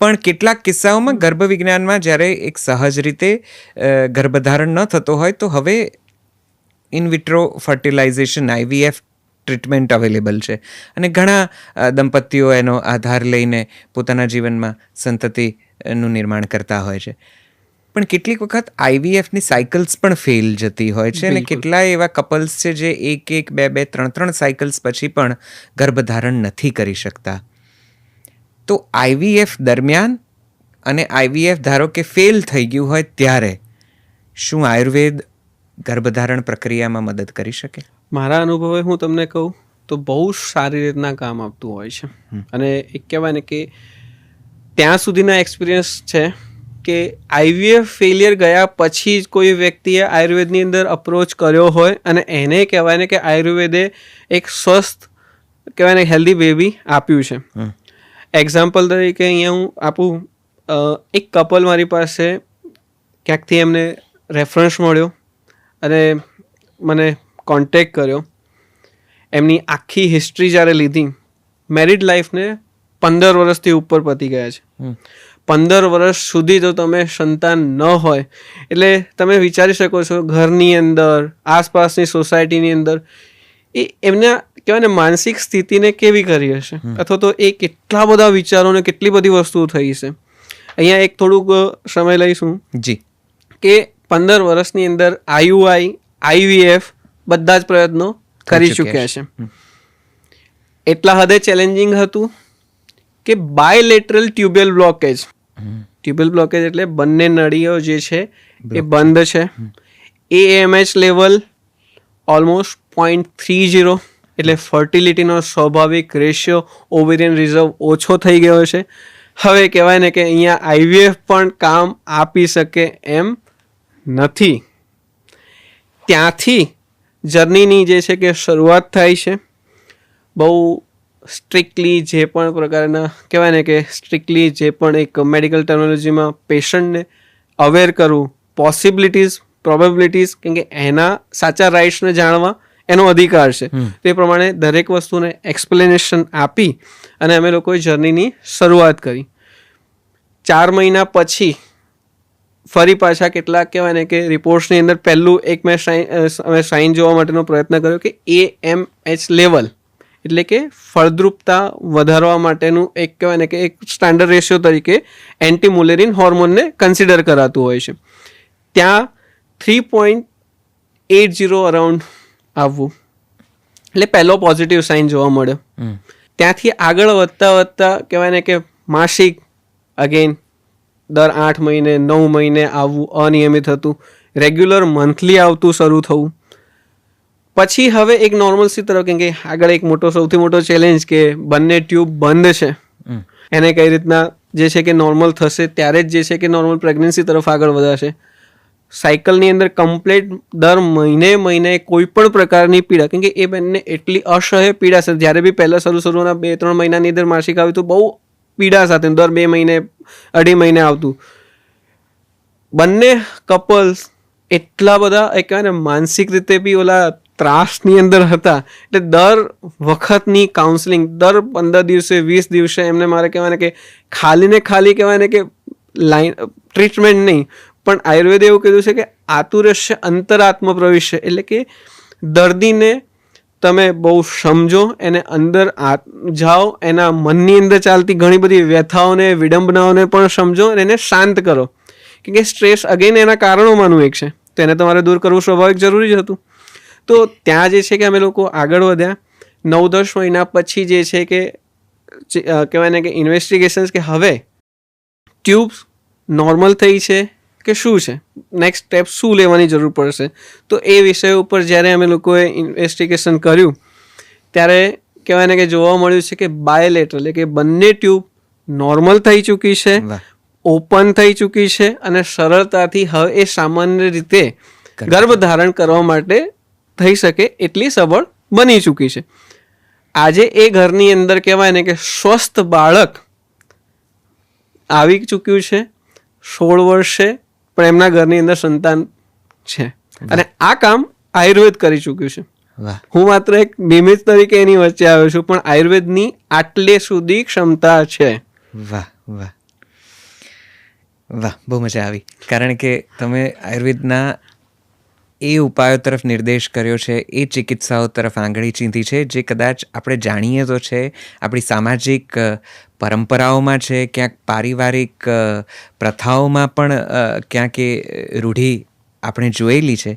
પણ કેટલાક કિસ્સાઓમાં ગર્ભવિજ્ઞાનમાં જ્યારે એક સહજ રીતે ગર્ભધારણ ન થતો હોય તો હવે in vitro fertilisation IVF treatment available છે અને ઘણા દંપતીઓ એનો આધાર લઈને પોતાના જીવનમાં સંતતિનું નિર્માણ કરતા હોય છે. પણ કેટલીક વખત IVFની સાયકલ્સ પણ ફેલ જતી હોય છે અને કેટલાય એવા કપલ્સ છે જે 1, 2, 3 સાયકલ્સ પછી પણ ગર્ભધારણ નથી કરી શકતા. તો IVF દરમિયાન અને IVF ધારો કે ફેલ થઈ ગયું હોય ત્યારે શું આયુર્વેદ ગર્ભધારણ પ્રક્રિયામાં મદદ કરી શકે? મારા અનુભવે હું તમને કહું તો બહુ સારી રીતના કામ આપતું હોય છે. અને એક કહેવાય ને કે ત્યાં સુધીના એક્સપિરિયન્સ છે કે IVF ફેલિયર ગયા પછી જ કોઈ વ્યક્તિએ આયુર્વેદની અંદર અપ્રોચ કર્યો હોય અને એને કહેવાય ને કે આયુર્વેદે એક સ્વસ્થ કહેવાય ને હેલ્ધી બેબી આપ્યું છે. એક્ઝામ્પલ તરીકે અહીંયા હું આપું, એક કપલ મારી પાસે ક્યાંકથી એમને રેફરન્સ મળ્યો અને મને કોન્ટેક્ટ કર્યો. એમની આખી હિસ્ટ્રી જ્યારે લીધી, મેરિડ લાઈફને 15 વર્ષથી ઉપર પતી ગયા છે. 15 વર્ષ સુધી જો તમે સંતાન ન હોય એટલે તમે વિચારી શકો છો ઘરની અંદર, આસપાસની સોસાયટીની અંદર એ એમના કહેવાય ને માનસિક સ્થિતિને કેવી કરી હશે, અથવા તો એ કેટલા બધા વિચારોને કેટલી બધી વસ્તુઓ થઈ છે. અહીંયા એક થોડુંક સમય લઈશું જી કે 15 વર્ષની અંદર IUI, IVF બધા જ પ્રયત્નો કરી ચૂક્યા છે. એટલા હદે ચેલેન્જિંગ હતું કે બાયલેટરલ ટ્યુબેલ બ્લોકેજ. ટ્યુબેલ બ્લોકેજ એટલે બંને નળીઓ જે છે એ બંધ છે. AMH લેવલ ઓલમોસ્ટ 0.30, એટલે ફર્ટિલિટીનો સ્વાભાવિક રેશિયો ઓવેરિયન રિઝર્વ ઓછો થઈ ગયો છે. હવે કહેવાય ને કે અહીંયા IVF પણ કામ આપી શકે એમ નથી. ત્યાંથી જર્નીની જે છે કે શરૂઆત થાય છે. બહુ સ્ટ્રિક્ટલી જે પણ પ્રકારના કહેવાય ને કે સ્ટ્રિક્ટલી જે પણ એક મેડિકલ ટર્મિનોલોજીમાં પેશન્ટને અવેર કરવું, પોસિબિલિટીઝ, પ્રોબેબિલિટીઝ, કેમ કે એના સાચા રાઇટ્સને જાણવા એનો અધિકાર છે. તે પ્રમાણે દરેક વસ્તુને એક્સપ્લેનેશન આપી અને અમે લોકોએ જર્નીની શરૂઆત કરી. 4 મહિના પછી ફરી પાછા કેટલાક કહેવાય ને કે રિપોર્ટ્સની અંદર પહેલું એક મેં સાઇન જોવા માટેનો પ્રયત્ન કર્યો કે AMH લેવલ, એટલે કે ફળદ્રુપતા વધારવા માટેનું એક કહેવાય ને કે એક સ્ટાન્ડર્ડ રેશિયો તરીકે એન્ટીમુલેરિન હોર્મોનને કન્સિડર કરાતું હોય છે. ત્યાં 3.80 અરાઉન્ડ આવવું એટલે પહેલો પોઝિટિવ સાઇન જોવા મળ્યો. ત્યાંથી આગળ વધતા કહેવાય ને કે માસિક અગેન દર 8 મહિને 9 મહિને આવવું અનિયમિત હતું. રેગ્યુલર મંથલી આવતું શરૂ થવું. પછી હવે એક નોર્મલસી તરફ, કેમ કે આગળ એક સૌથી મોટો ચેલેન્જ કે બંને ટ્યુબ બંધ છે, એને કઈ રીતના જે છે કે નોર્મલ થશે ત્યારે જ જે છે કે નોર્મલ પ્રેગ્નન્સી તરફ આગળ વધાશે. સાયકલની અંદર કમ્પ્લીટ દર મહિને કોઈ પણ પ્રકારની પીડા, કેમ કે એ બેનને એટલી અસહ્ય પીડા છે. જ્યારે બી પહેલાં શરૂના 2-3 મહિનાની અંદર માસિક આવ્યું તો બહુ પીડા સાથે દર 2 મહિને 2.5 મહિને આવતું. બંને કપલ્સ એટલા બધા કહેવાય ને માનસિક રીતે બી ઓલા ત્રાસની અંદર હતા. એટલે દર વખતની કાઉન્સેલિંગ દર 15 દિવસે 20 દિવસે એમને મારે કહેવાય ને કે ખાલી કહેવાય ને કે લાઈન ટ્રીટમેન્ટ નહીં, પણ આયુર્વેદે એવું કીધું છે કે આતુરસ્ય અંતરાત્મ પ્રવિશ્ય, એટલે કે દર્દીને તમે બહુ સમજો, એને અંદર જાઓ, એના મનની અંદર ચાલતી ઘણી બધી વ્યથાઓને, વિડંબનાઓને પણ સમજો અને એને શાંત કરો. કેમ કે સ્ટ્રેસ અગેન એના કારણોમાંનું એક છે, તો એને તમારે દૂર કરવું સ્વાભાવિક જરૂરી જ હતું. તો ત્યાં જે છે કે અમે લોકો આગળ વધ્યા. 9-10 મહિના પછી જે છે કે કહેવાય ને કે ઇન્વેસ્ટિગેશન્સ કે હવે ટ્યુબ્સ નોર્મલ થઈ છે કે શું છે, નેક્સ્ટ સ્ટેપ શું લેવાની જરૂર પડશે. તો એ વિષય ઉપર જ્યારે અમે લોકોએ ઇન્વેસ્ટિગેશન કર્યું ત્યારે કહેવાય ને કે જોવા મળ્યું છે કે બાયલેટરલ, એટલે કે બંને ટ્યુબ નોર્મલ થઈ ચૂકી છે, ઓપન થઈ ચૂકી છે અને સરળતાથી હવે એ સામાન્ય રીતે ગર્ભધારણ કરવા માટે થઈ શકે એટલી સબળ બની ચૂકી છે. આજે એ ઘરની અંદર કહેવાય ને કે સ્વસ્થ બાળક આવી ચૂક્યું છે. 16 વર્ષે પણ એમના ઘરની અંદર સંતાન છે અને આ કામ આયુર્વેદ કરી ચૂક્યું છે. હું માત્ર એક નિમિત્ત તરીકે એની વચ્ચે આવ્યો છું, પણ આયુર્વેદની આટલે સુધી ક્ષમતા છે. વાહ વાહ. વાહ, બહુ મજા આવી. કારણ કે તમે આયુર્વેદના એ ઉપાયો તરફ નિર્દેશ કર્યો છે, એ ચિકિત્સાઓ તરફ આંગળી ચીંધી છે જે કદાચ આપણે જાણીએ તો છે, આપણી સામાજિક પરંપરાઓમાં છે, ક્યાંક પારિવારિક પ્રથાઓમાં પણ ક્યાંક એ રૂઢિ આપણે જોયેલી છે,